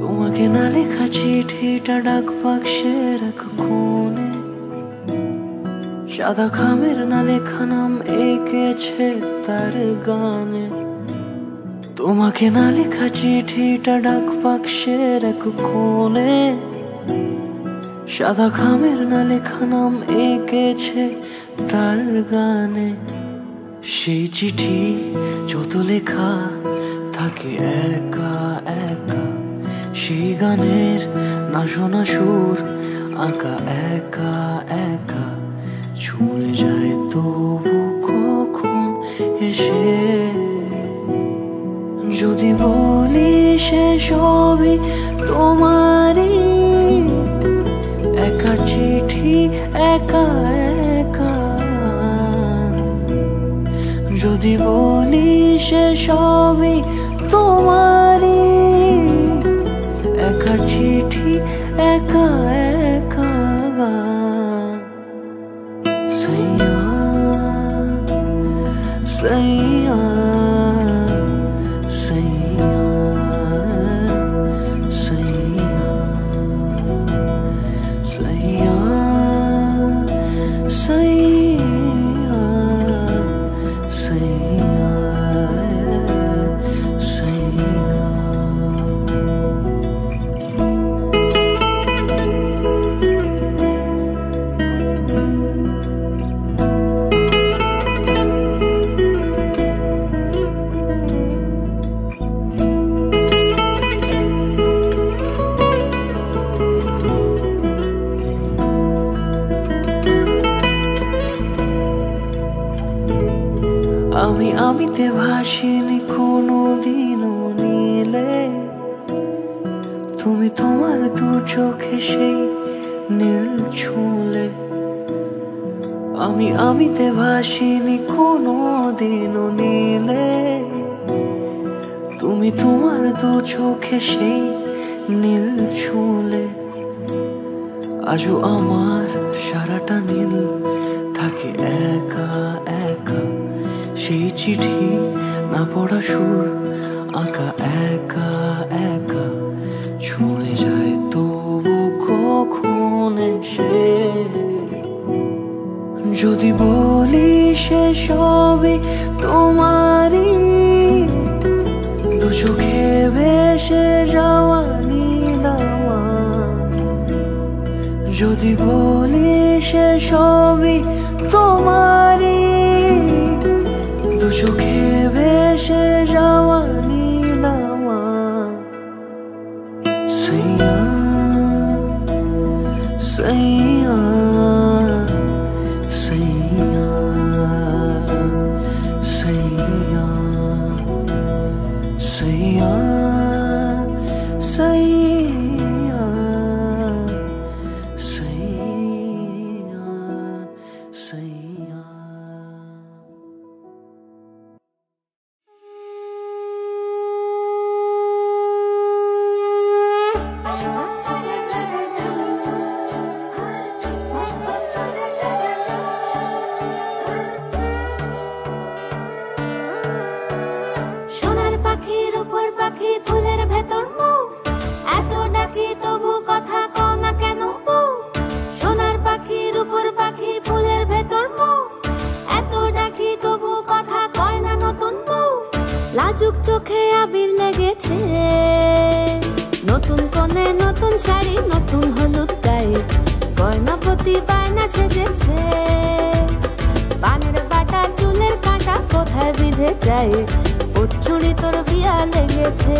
তোমাকে না লেখা চিঠিটা ডাক বাক্সের এক কোণে, সাদা খামের না লেখা নাম এঁকেছে তার গানে। তোমাকে না লেখা চিঠিটা ডাক বাক্সের এক কোণে, সাদা খামের না লেখা নাম এঁকেছে তার গানে। সেই চিঠি যত লেখা থাকে একা একা, সেই গানের না শোনা সুর আঁকা একা একা, ছুঁয়ে যায় তবু কখন এসে। যদি বলি সে সবই তোমারই, একা চিঠি একা একা। যদি বলি সে সবই তোমারই, একা চিঠি একা একা। সইয়া সইয়া সইয়া সইয়া সইয়া সইয়া সইয়া সইয়া। আমি আমিতে ভাসিনি কোনো দিনও নীলে, তুমি তোমার দু চোখে সেই নীল ছুঁলে। আমি আমিতে ভাসিনি কোনো দিনও নীলে, তুমি তোমার দু চোখে সেই নীল ছুঁলে। আজও আমার সারাটা নীল থাকে একা একা, সেই চিঠি না পড়া সুর আঁকা একা একা, ছুঁয়ে যায় তবু কখন এসে। যদি বলি সে সবই তোমারই, দু চোখে ভেসে যাওয়া নীলামা। যদি বলি সে সবই তোমারই, দু চোখে ভেসে যাওয়া নীলামা। সইয়া সইয়া সইয়া সইয়া সইয়া সইয়া সইয়া সইয়া। সোনার পাখির উপর পাখি ফুলের ভেতর মৌ, এত ডাকি তবু কথা কও না কেন বউ। সোনার পাখির উপর পাখি ফুলের ভেতর মৌ, এত ডাকি তবু কথা কয় না নতুন বউ। লাজুক চোখে আবির লেগেছে, নতুন কোণে নতুন শাড়ি নতুন হলুদ গায়ে, গয়নাপতি বায়না সেজেছে। পানের বাটা চুলের কাঁটা কোথায় বিঁধে যায়, ওর চুড়ি তোর বিয়া লেগেছে।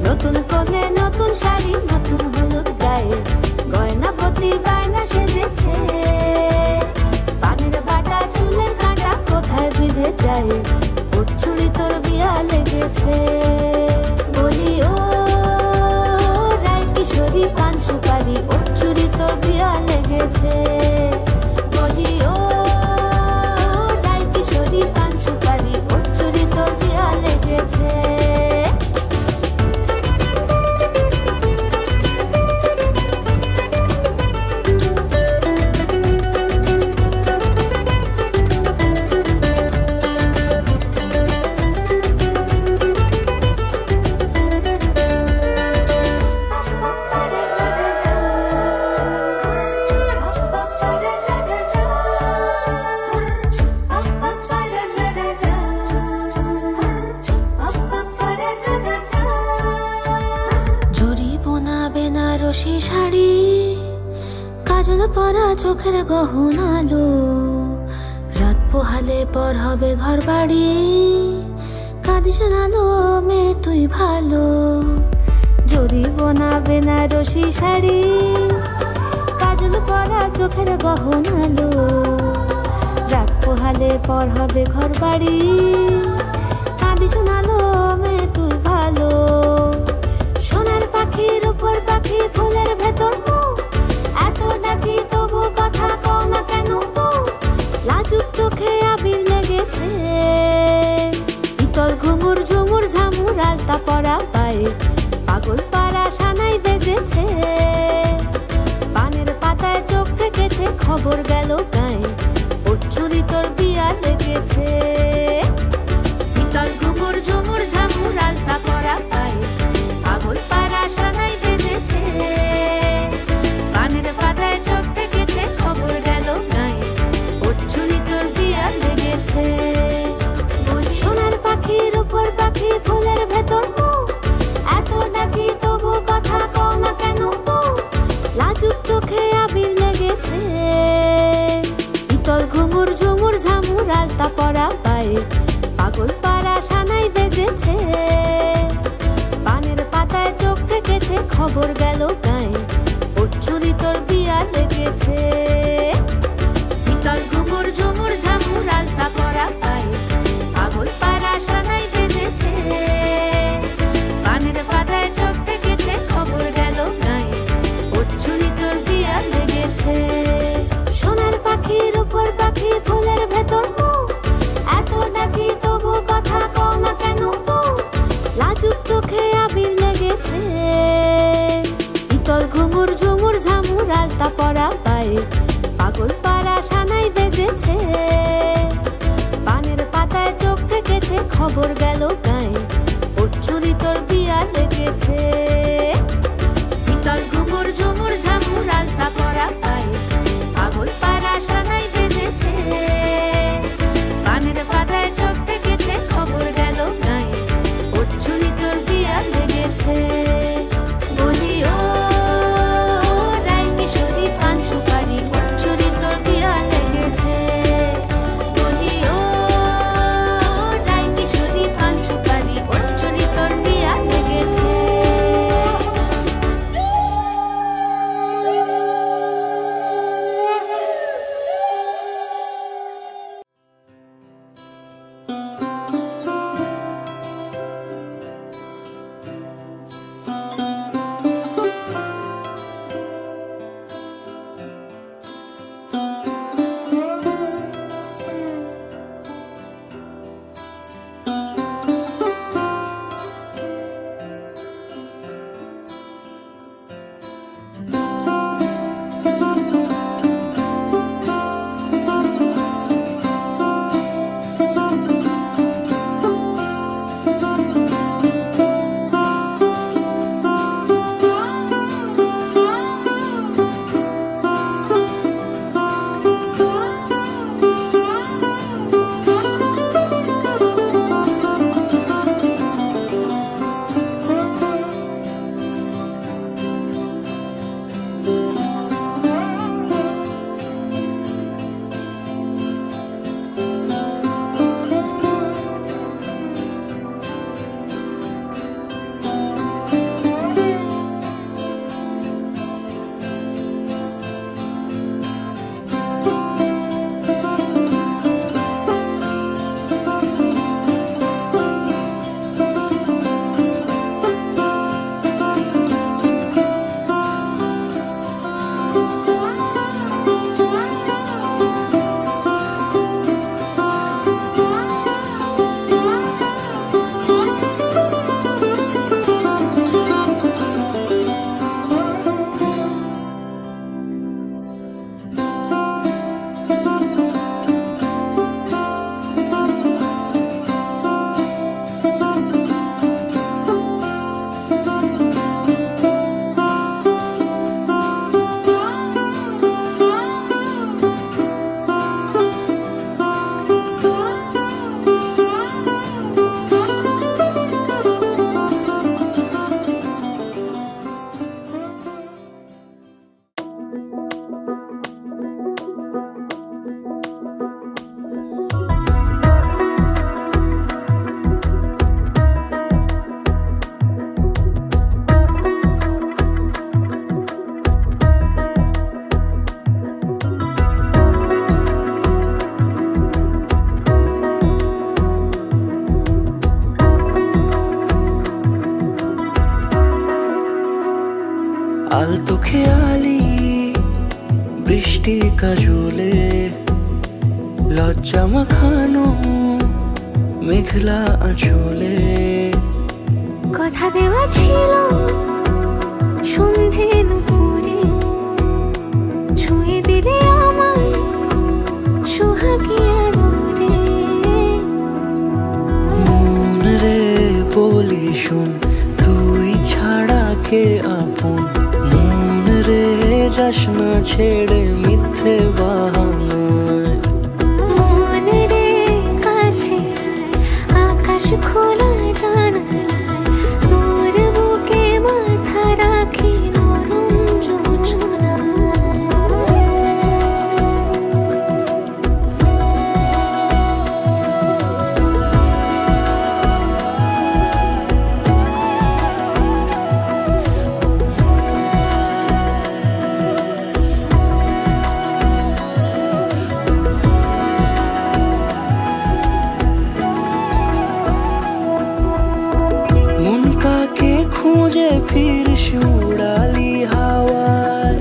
নতুন কোণে নতুন শাড়ি নতুন হলুদ গায়ে, গয়নাপতি বায়না সেজেছে। পানের বাটা চুলের কাঁটা কোথায় বিঁধে যায়, ওর চুড়ি তোর বিয়া লেগেছে। বলি ও রায় কিশোরী পান সুপারি, ওর চুড়ি তোর বিয়া লেগেছে। বলি ও রায় কিশোরী পান সুপারি, ওর চুড়ি তোর বিয়া লেগেছে। বেনারসি শাড়ি, কাজল পরা চোখের গহন আলো, রাত পোহালে পর হবে ঘর বাড়ি, কাঁদিস না লো মেয়ে তুই ভালো। জড়িব না বেনারসি শাড়ি, কাজল পরা চোখের গহন আলো, রাত পোহালে পর হবে ঘর বাড়ি, কাঁদিস না লো মেয়ে তুই ভালো। সোনার পাখির উপর পাখি ফুলের ভেতর মুখ, এত ডাকি তবু কথা কও না কেন বউ? লাজুক চোখে আবির লেগেছে, ইতল ঘুমুর ঝুমুর ঝামুর আলতা পরা পায়ে, পাগল পাড়া সানাই বেজেছে। পানের পাতায় চোখ থেকেছে, খবর গেল গায়ে, ওর চুরি তোর বিয়া লেগেছে। ইতল ঘুমুর ঝুমুর ঝামুর আলতা পরা পায়ে, পাগল পাড়া সানাই বেজেছে। পানের পাতায় চোখ থেকেছে, খবর গেল গায়ে, ওর চুরি তোর বিয়া লেগেছে। সোনার পাখির উপর পাখি ফুলের ভেতর মুখ, এত ডাকি তবু কথা কও না কেন বউ? লাজুক চোখে আবির লেগেছে, ইতল ঘুমুর ঝুমুর ঝামুর আলতা পরা পায়ে, পাগল পাড়া সানাই বেজেছে। পানের পাতায় চোখ থেকেছে, খবর গেল গায়ে, ওর চুরি তোর বিয়া লেগেছে। ইতল ঘুমুর ঝুমুর ঝামুর আলতা পরা পায়ে, পাগল পাড়া সানাই বেজেছে। পানের পাতায় চোখ থেকেছে, খবর গেল গায়ে, ওর চুরি তোর বিয়া লেগেছে। সোনার পাখির উপর পাখি ফুলের ভেতর মুখ, এত ডাকি তবু কথা কও না কেন বউ? লাজুক চোখে আবির লেগেছে, ইতল ঘুমুর ঝুমুর ঝামুর আলতা পরা পায়ে, পাগল পাড়া সানাই বেজেছে। পানের পাতায় চোখ থেকেছে, খবর গেল গায়ে, ওর চুরি তোর বিয়া লেগেছে। ইতল ঘুমুর ঝুমুর ঝামুর আলতা পরা পায়ে, পাগল পাড়া সানাই বেজেছে। পানের পাতায় চোখ থেকেছে, খবর গেল গায়ে, ওর চুরি তোর বিয়া লেগেছে। বলি ও রায় কিশোরী পান সুপারি, ওর চুরি তোর বিয়া লেগেছে। বলি ও রায় কিশোরী পান সুপারি, ওর চুরি তোর বিয়া লেগেছে। আলতো খেয়ালি বৃষ্টি কাজলে লজ্জা মাখানো মেঘলা আঁচলে কথা দেওয়া ছিল সন্ধে নুপুরে ছুঁয়ে দিলে আমায় সোহাগী আদরে মন রে বলি শুন তুই ছাড়া কে আপন মন রে যাস না ছেড়ে মিথ্যে বাহানায় মন রে কাছে আকাশ খোলা জানালায় তোর বুকে মাথা রাখি নরম খুঁজে ফির উড়ালি হাওয়ায়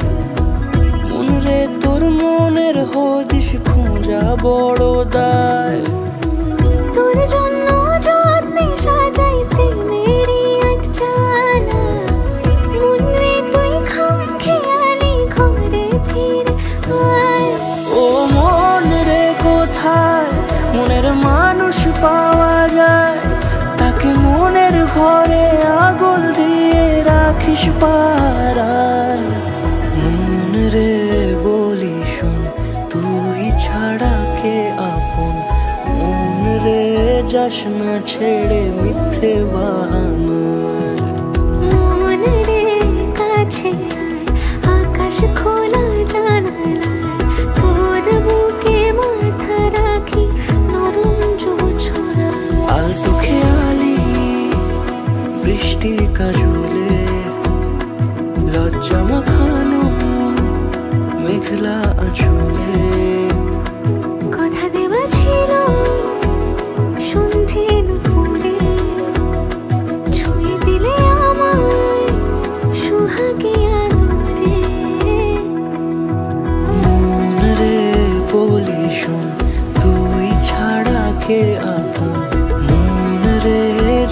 মন রে তোর মনের হদিস খোঁজা বড় দায় তোর জন্য যত্নে সাজাই প্রেমেরই আটচালা মন রে তুই খাম খেয়ালি ঘরে ফির আয় ও মন রে কোথায় মনের মানুষ পাওয়া যায় তাকে মনের ঘরে আগুন দিয়ে রাখিস পাড়ায় মন রে বলি শুন তুই ছাড়া কে আপন মন রে যাস না ছেড়ে মিথ্যে বাহানায় মন রে কাছে আয় আকাশ খোলা জানালায় তোর বুকে মাথা রাখি নরম জোছনায় আলতো খেয়ালি বৃষ্টি কাজলে লজ্জা মাখানো মেঘলা আঁচলে কথা দেওয়া ছিল সন্ধে নুপুরে ছুঁয়ে দিলে আমায় সোহাগী আদরে মন রে বলি শুন তুই ছাড়া কে আপন মন রে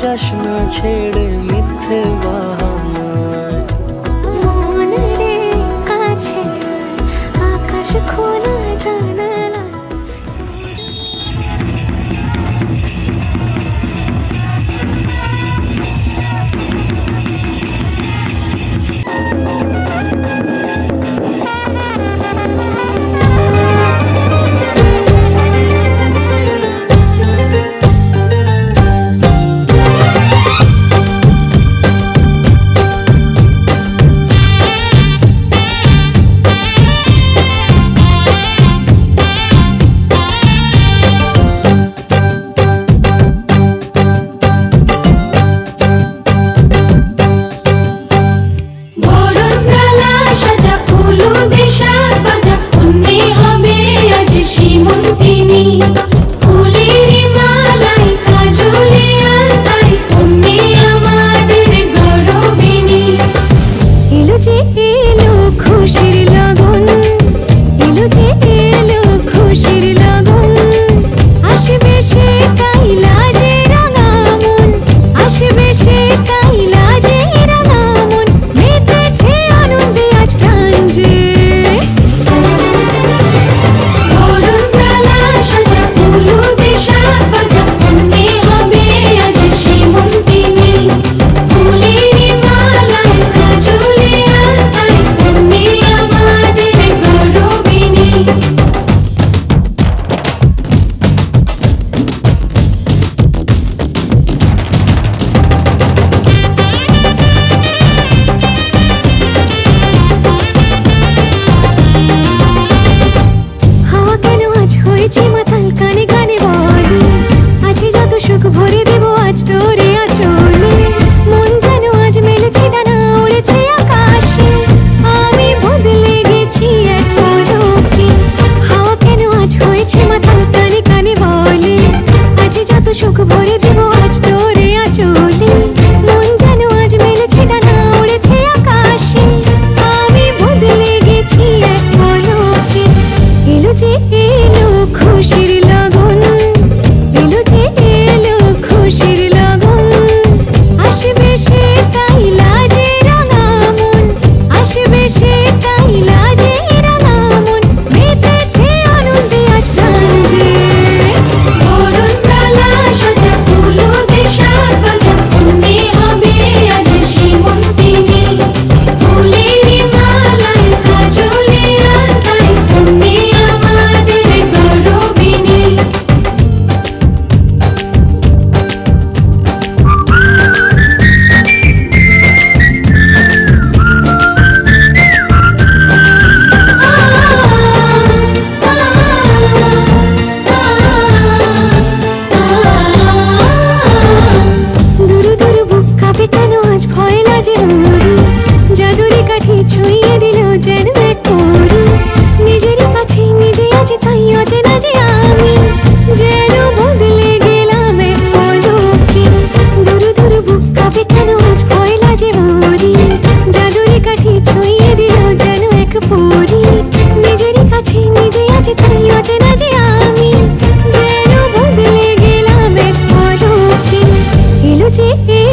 যাস না ছেড়ে মিথ্যে বাহানায় মন রে কাছে আয় আকাশ খোলা জানালায়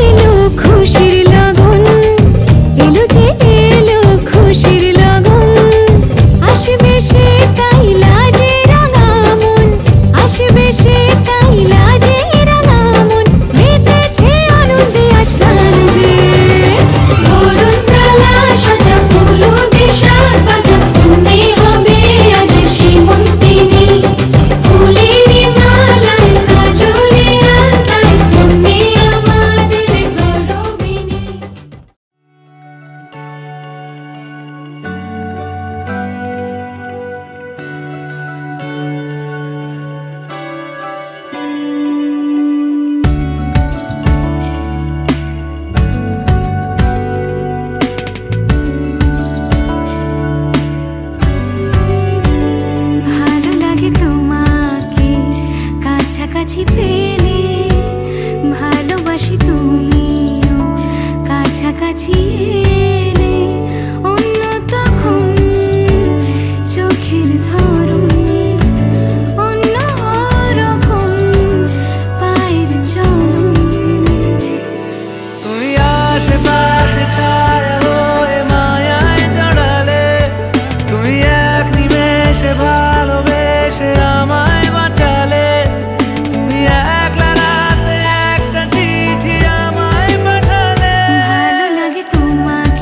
এলো খুশির লগন, এলো যে এলো খুশির লগন। আসবে সে তাই লাজে রাঙা মন, আসবে সে তাই লাজে রাঙা মন। মেতেছে আনন্দে আজ প্রাণ যে, বরণ ডালা সাজা হলুদে সাত বাজা, তুমি হবে আজ সীমন্তিনী। ফুলের মালায় কাজলে আলতায়, তুমি আমাদের গৌরবিনী। ভালো লাগে তোমাকে কাছাকাছি পেলে, ভালোবাসি তুমিও কাছাকাছি এলে। অন্য তখন চোখের ধরন, অন্য রকম পায়ের চলন। তুমি আশেপাশে ছায়া হয়ে মায়ায় জড়ালে, তুমি এক নিমেষে ভালোবেসে আমায় বাঁচালে। তুমি একলা রাতে একটা চিঠি আমায় পাঠালে। ভালো লাগে তোমাকে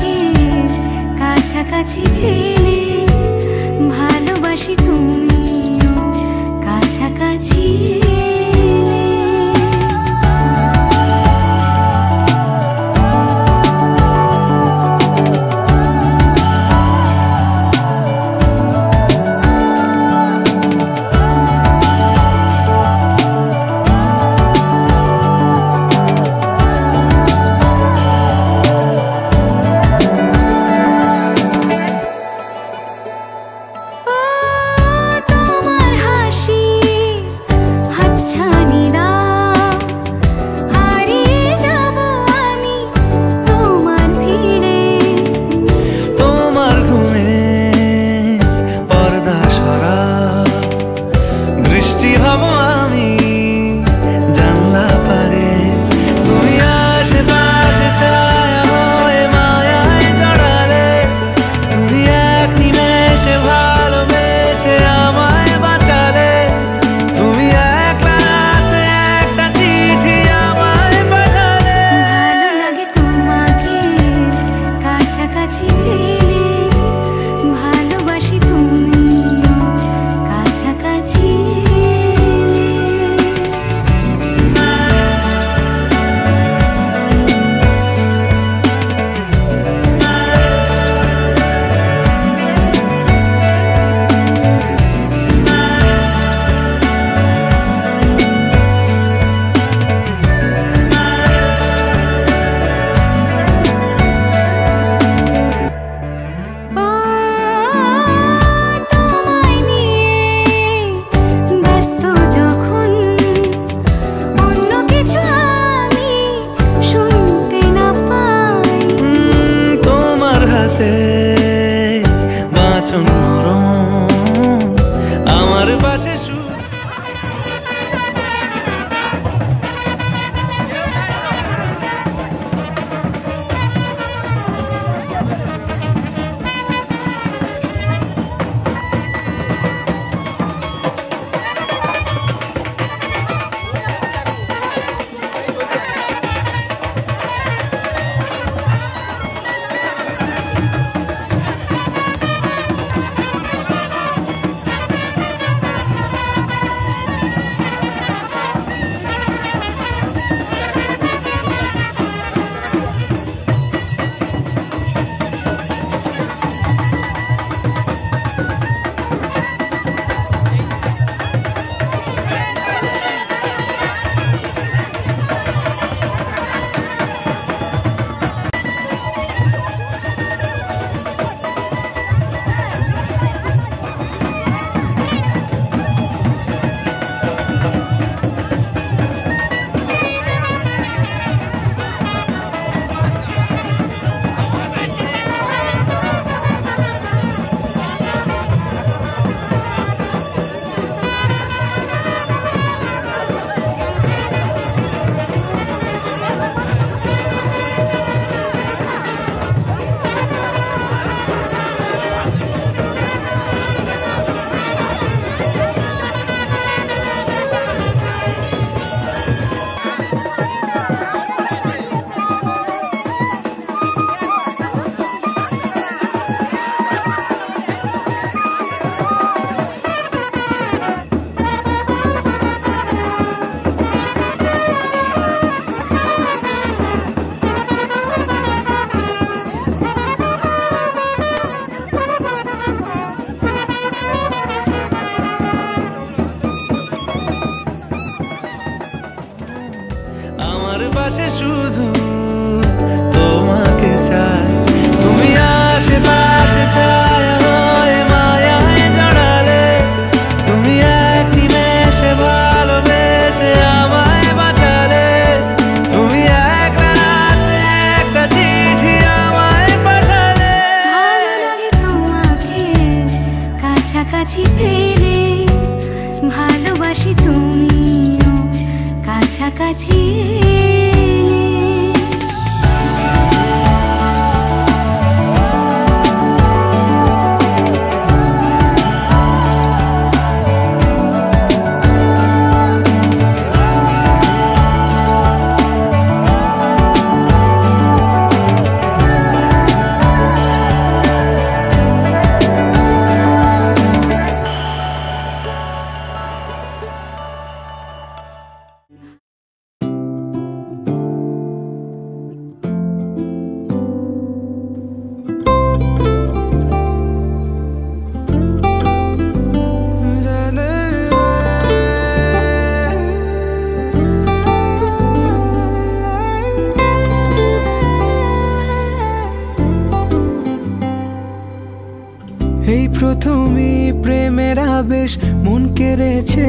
প্রথমে প্রেমের আবেশ মন কেড়েছে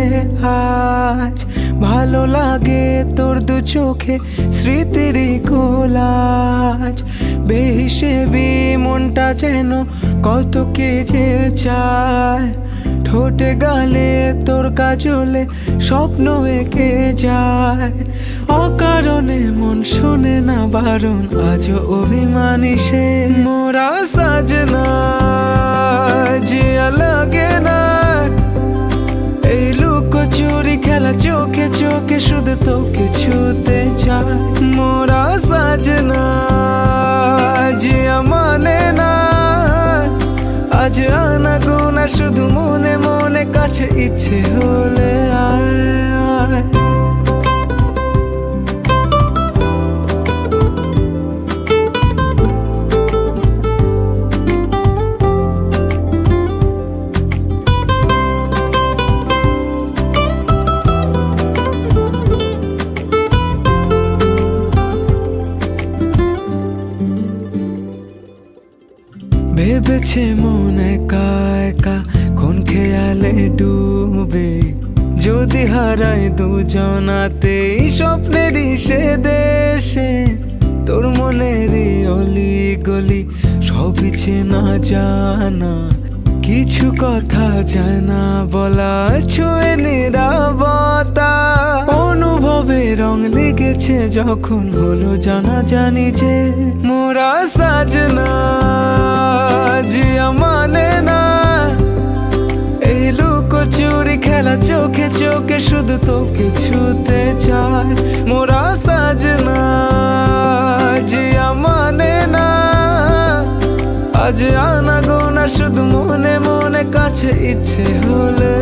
আজ, ভালো লাগে তোর দু চোখে স্মৃতির কোলাজ। বেহিসেবি মনটা যেন কত কে যে চায়, ঠোঁটে গালে তোর কাজলে স্বপ্ন এঁকে যায়। অকারণে মন শোনে না বারণ, আজও অভিমানী সে মোরা সাজনা জিয়া লাগে না। এই লুকোচুরি খেলা চোখে চোখে শুধু তোকে ছুতে চায়। মোরা সাজনা জিয়া মানে না, আজ আনা গোনা শুধু মনে মনে, কাছে ইচ্ছে হলে আয় আয়। ভেবেছে মন একা একা কোন খেয়ালে ডুবে, যদি হারাই দুজনাতে স্বপ্নেরই সে দেশে। তোর মনেরই অলি গলি সবই চেনা জানা, কিছু কথা যায় না বলা, ছুঁয়ে নিরাপত্তা। অনুভবে রং লেগেছে যখন হলো জানা জানি যে মোরা সাজনা জিয়া মানে না। এই লুকোচুরি খেলা চোখে চোখে শুধু তোকে ছুতে চায়। মোরা সাজনা জিয়া মানে না, আজ আনা গোনা শুধু মনে মনে, কাছে ইচ্ছে হলে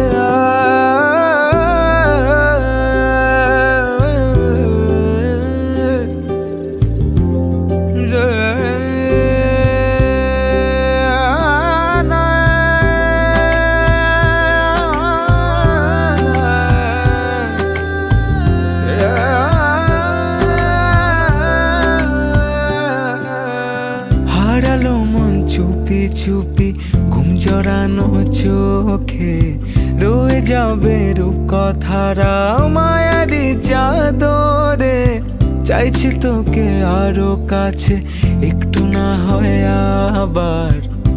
হারালো মন চুপি চুপি ঘুম জড়ানো চোখে, রয়ে যাবে রূপ কথারা মায়ারি চাদরে। চাইছি তোকে আরো কাছে একটু না হয় আবার,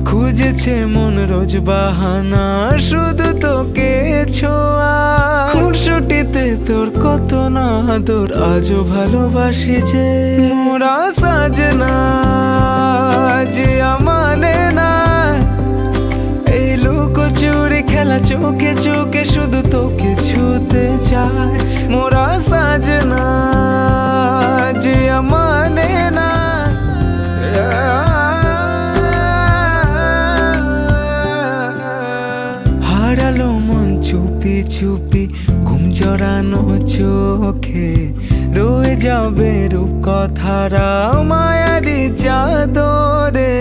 খুঁজেছে মন রোজ বাহানা শুধু তোকে ছোঁয়া। খুনসুটিতে তোর কত না আদর, আজও ভালোবাসি যে মোরা সাজনা জিয়া মানে না। এই লুকোচুরি খেলা চোখে চোখে শুধু তোকে ছুতে চায়। মোরা সাজনা জিয়া মানে না। হারালো মন চুপি চুপি ঘুম জড়ানো চোখে, রয়ে যাবে রূপ কথারা মায়ারি চাদরে।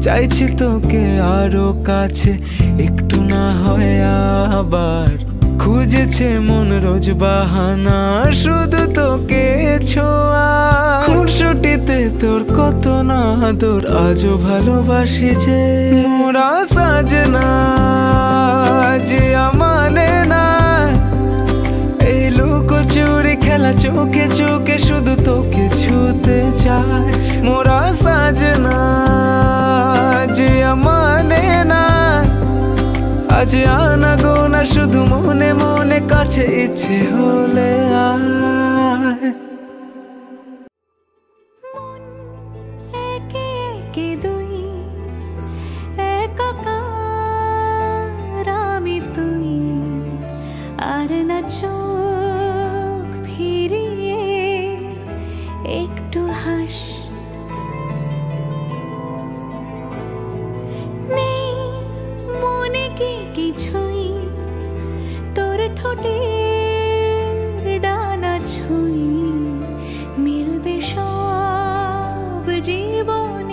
চাইছি তোকে আরো কাছে একটু না হয় আবার, খুঁজেছে মন রোজ বাহানা শুধু তোকে ছোঁয়া। খুনসুটিতে তোর কত না আদর, আজও ভালোবাসি যে মোরা সাজনা জিয়া মানে না। এই লুকোচুরি খেলা চোখে চোখে শুধু তোকে ছুতে চায়। মোরা সাজনা জিয়া মানে না, আজ আনা গোনা শুধু মনে মনে, কাছে ইচ্ছে হলে আয়। মন একে একে দুই, একাকার আমি তুই, আর না চোখ ফিরিয়ে একটু হাস। নেই মনে কি কিছুই, তোর ঠোঁটের ডানা ছুঁই, মিলবে সব জীবনে।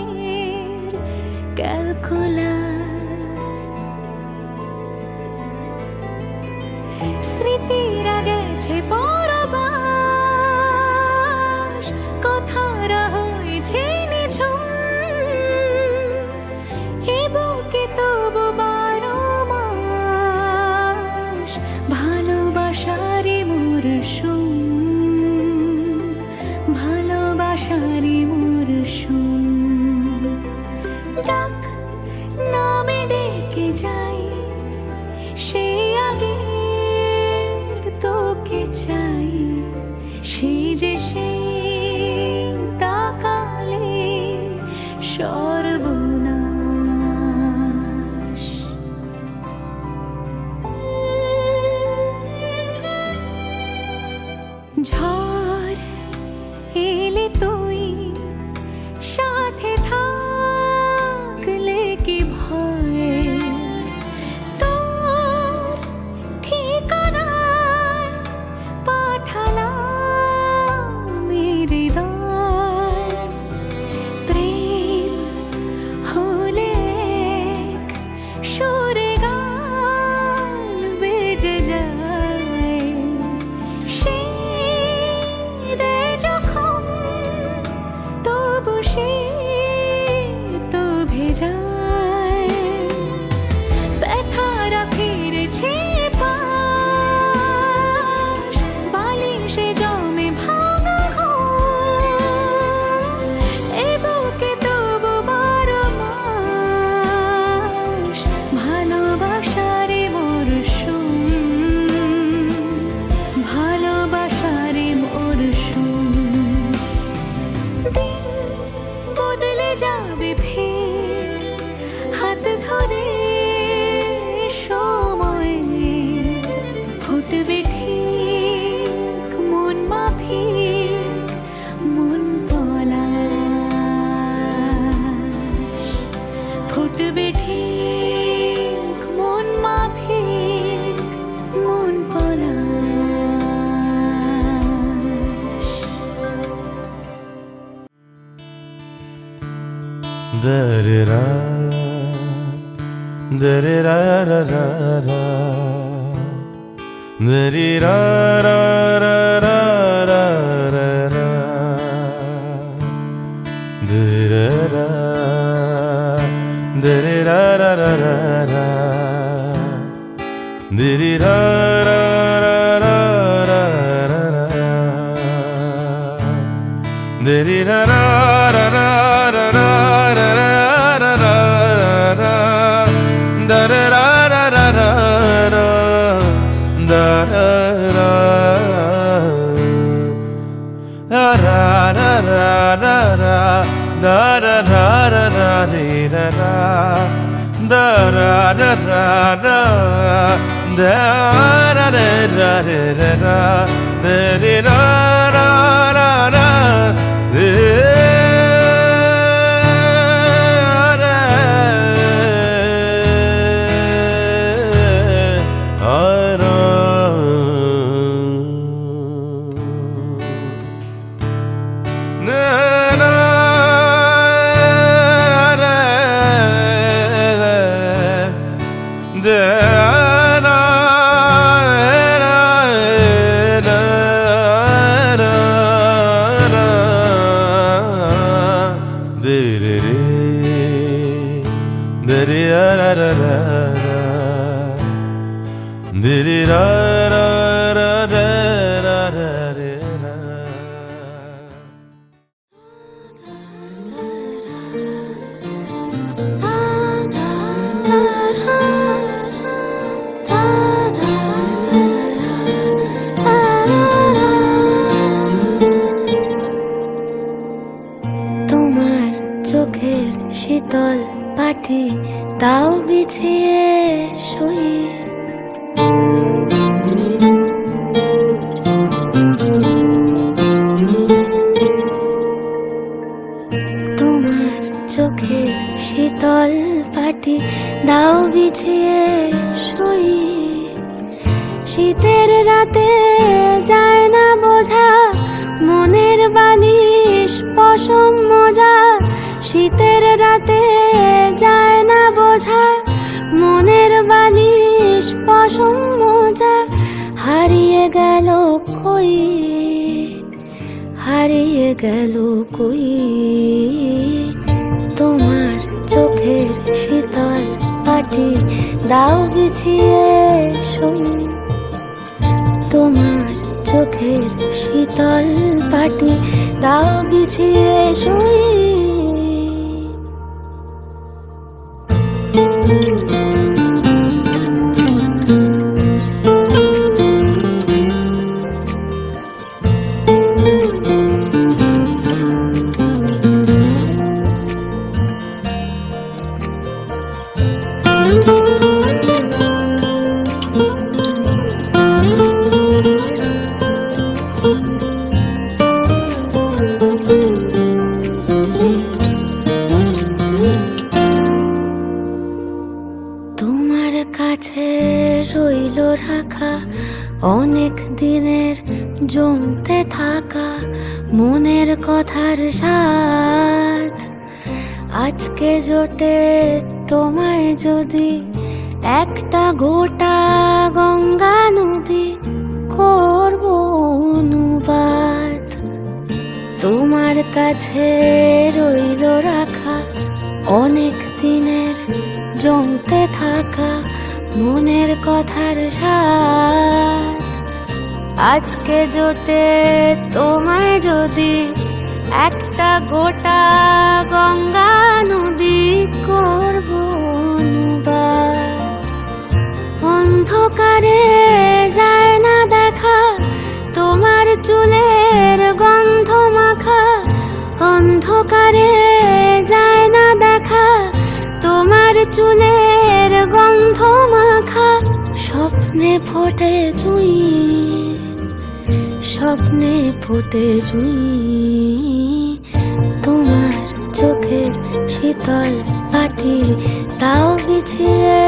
সর্বনাশ। ঝড় এলে তুই সাথে থাকলে কি ভয়ে, তোর ঠিকানায় পাঠালাম হৃদয়। প্রেম হলে এক সুরে গান বেজে যায়, শীতে যখন তবু সে তো ভেজায়। ব্যথারা ফিরেছে পাশ, বালিশে জমে ভাঙা ঘুম, এ বুকে তবু বারো মাস ভালোবাসারে মরশুম, ভালোবাসারে মরশুম। দিন বদলে যাবে ফের হাত ধরে সময়ে, ফুটবে ঠিক মন মাফিক মন পলাশ, ফুটবে ঠিক মন মাফিক মন পলাশ। Da-da-da, da-da-da-da-da-da, da-da-da-da-da-da-da, da-da-da, da-da-da-da-da-da, তোমার চোখের শীতল পাটি তাও বিছিয়ে শুই, তোমার চোখের শীতল পাটি দাও বিছিয়ে শুই। শীতের রাতে যায় না বোঝা মনের বালিশ পশম মোজা, শীতের রাতে যায় না বোঝা মনের বালিশ পশম মোজা। হারিয়ে গেল কই, হারিয়ে গেল কই, তোমার চোখের শীতল পাটি দাও বিছিয়ে শুই। তোমার চোখের শীতল পাটি দাও বিছিয়ে শুই। রাখা অনেক দিনের জমতে থাকা মনের কথার স্বাদ আজকে জোটে তোমায় যদি একটা গোটা গঙ্গা নদী করব অনুবাদ তোমার কাছে রইল রাখা অনেক দিনের জমতে থাকা মনের কথার স্বাদ আজকে জোটে তোমায় যদি একটা গোটা গঙ্গা নদী করব অনুবাদ অন্ধকারে যায় না দেখা তোমার চুলের গন্ধ মাখা অন্ধকারে যায় না দেখা তোমার চুলের গন্ধ মাখা স্বপ্নে ফোটে জুঁই স্বপ্নে ফোটে জুঁই তোমার চোখের শীতল পাটি তাও বিছিয়ে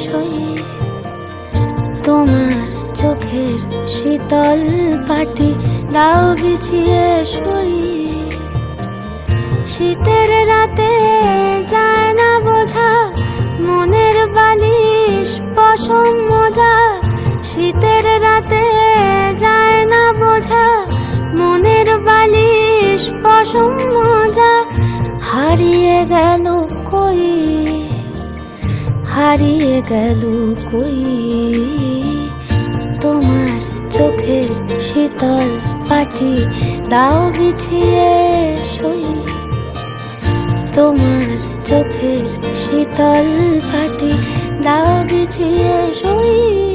সই তোমার চোখের শীতল পাটি দাও বিছিয়ে সই শীতের রাতে যায় না বোঝা মনের বালিশ পশম মোজা শীতের রাতে যায় না বোঝা মনের বালিশ পশম মোজা হারিয়ে গেল কই হারিয়ে গেল কই তোমার চোখের শীতল পাটি দাও বিছিয়ে সই তোমার চোখের শীতল পাটি দাও বিছিয়ে সই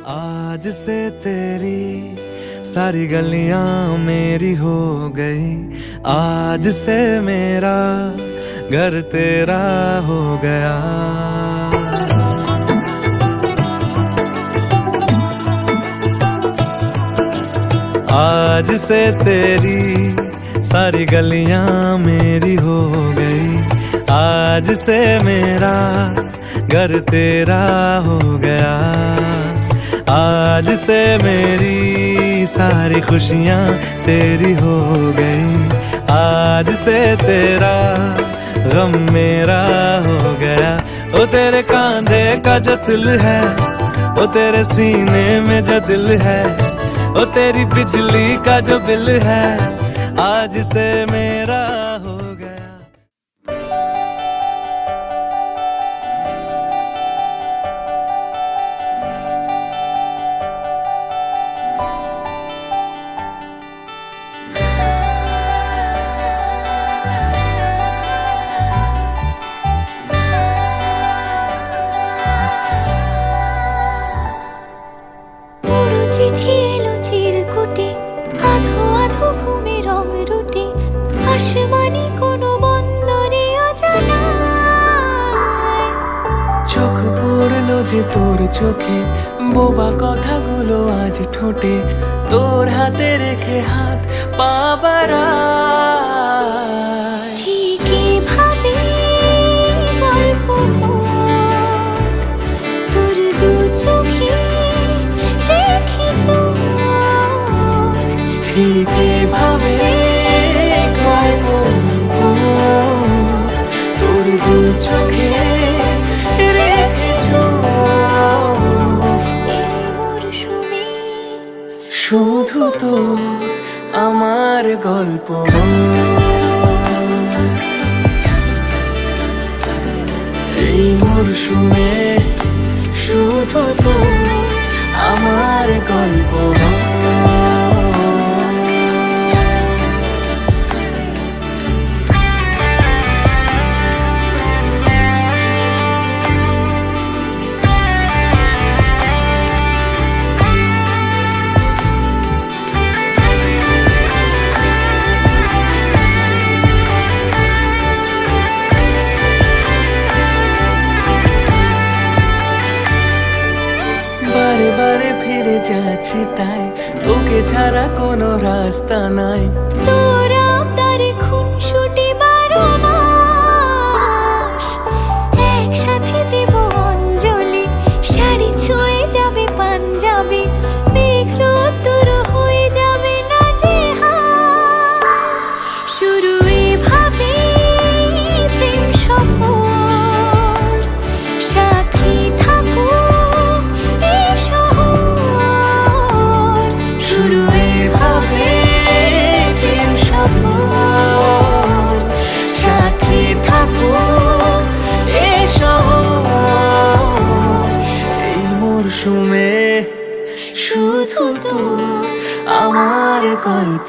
आज से तेरी सारी गलियां मेरी हो गई, आज से मेरा घर तेरा हो गया। आज से तेरी सारी गलियां मेरी हो गई, आज से मेरा घर तेरा हो गया। आज से मेरी सारी खुशियां तेरी हो गई, आज से तेरा गम मेरा हो गया। ओ तेरे कांधे का जो दिल है, ओ तेरे सीने में जो दिल है, ओ तेरी बिजली का जो बिल है, आज से मेरा हो गया। চিঠি এলো চিরকুটে, আধো আধো ঘুমে রং রুটে, আসমানি কোনো বন্দরে অজানা। চোখ পড়লো যে তোর চোখে, বোবা কথাগুলো আজ ঠোঁটে, তোর হাতে রেখে হাত পা বাড়ায়। ঠিক এভাবে গল্প তোর দু চোখে রেখে চোখ, ঠিক এভাবে গল্প তোর দু চোখে রেখে চোখ। এই মরশুমে শুধু তো আমার গল্প, এই মরশুমে শুধু তো আমার গল্প। বারে বারে ফিরে যাচ্ছি তাই, তোকে ছাড়া কোনো রাস্তা নাই। তোর আবদারে খুনসুটি 12 মাস, একসাথে দেব অঞ্জলি, শাড়ি ছুঁয়ে যাবে পাঞ্জাবি, মেঘ রোদ্দুর হয়ে যাবে নাজেহাল। শুরু এভাবে প্রেম সফর, সাক্ষী থাকুক এই শহর। শুরু এভাবে প্রেম সফর, সাথী থাকুক এ শহর। এই মরশুমে শুধু তো আমার গল্প,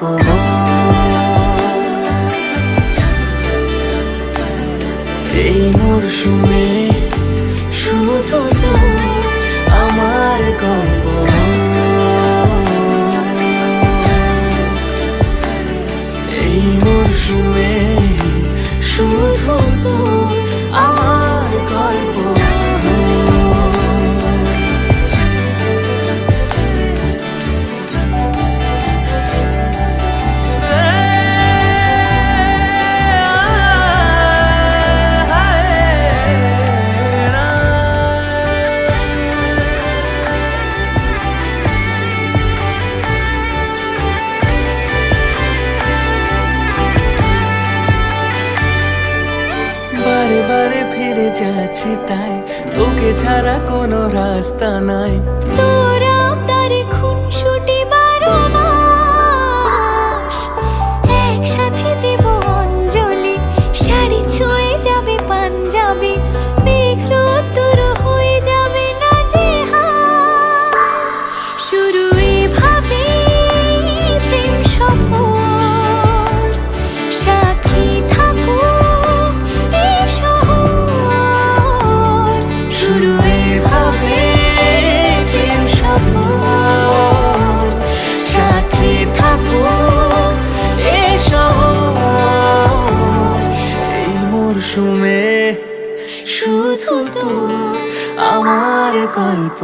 এই মরশুমে শুধু তো আমার গল্প, এই মরশুমে শুধু তো আমার গল্প। বারে বারে ফিরে যাচ্ছি তাই, তোকে ছাড়া কোনো রাস্তা নাই। তোর আবদারে খুনসুটি 12 মাস, একসাথে দেব অঞ্জলি, শাড়ি ছুঁয়ে যাবে পাঞ্জাবি, মেঘ রোদ্দুর হয়ে যাবে নাজেহাল। শুরু এভাবে প্রেম সফর, সাক্ষী থাকুক এই শহর। শুরু এভাবে প্রেম সফর, গল্প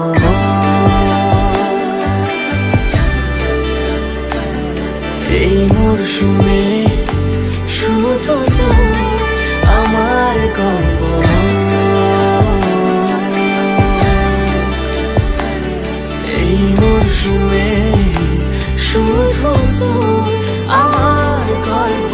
এই মরশুমে শুধু তো আমার গল্প এই মরশুমে শুধু তো আমার গল্প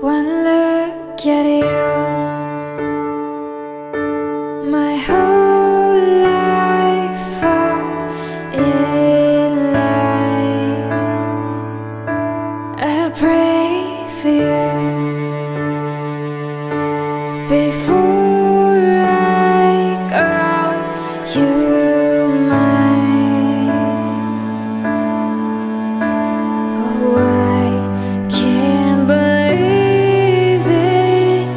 One look at you, my whole life falls in line. I'll pray for you before I call you mine. Oh, I can't believe it.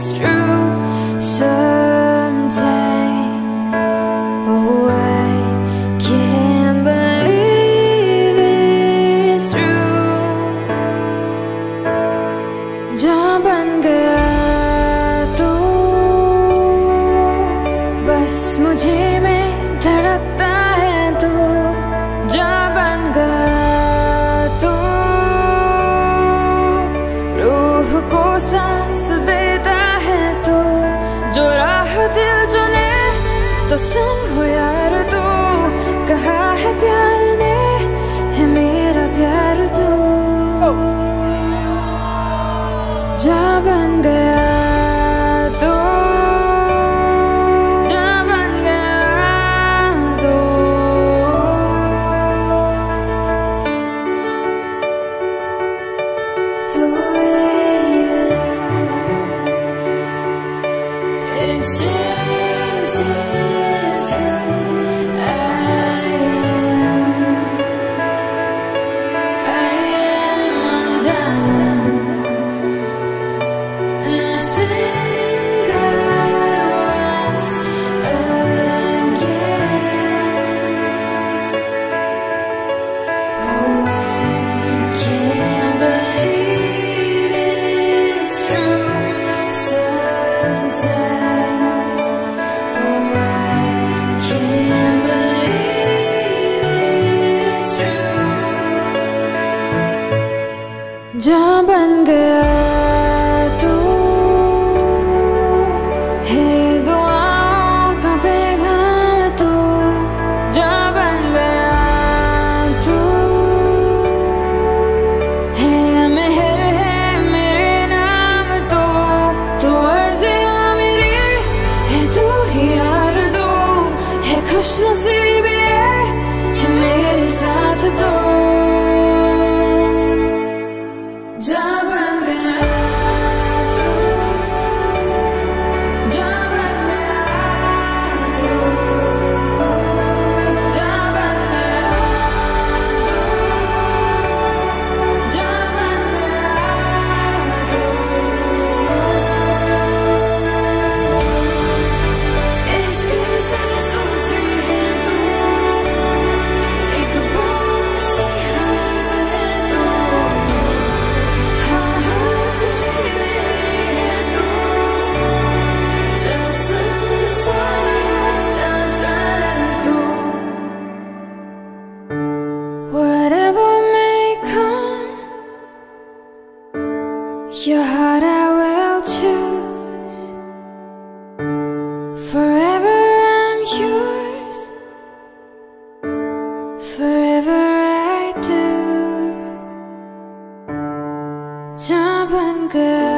Whatever may come, your heart I will choose. Forever I'm yours, forever I do. Jump and go.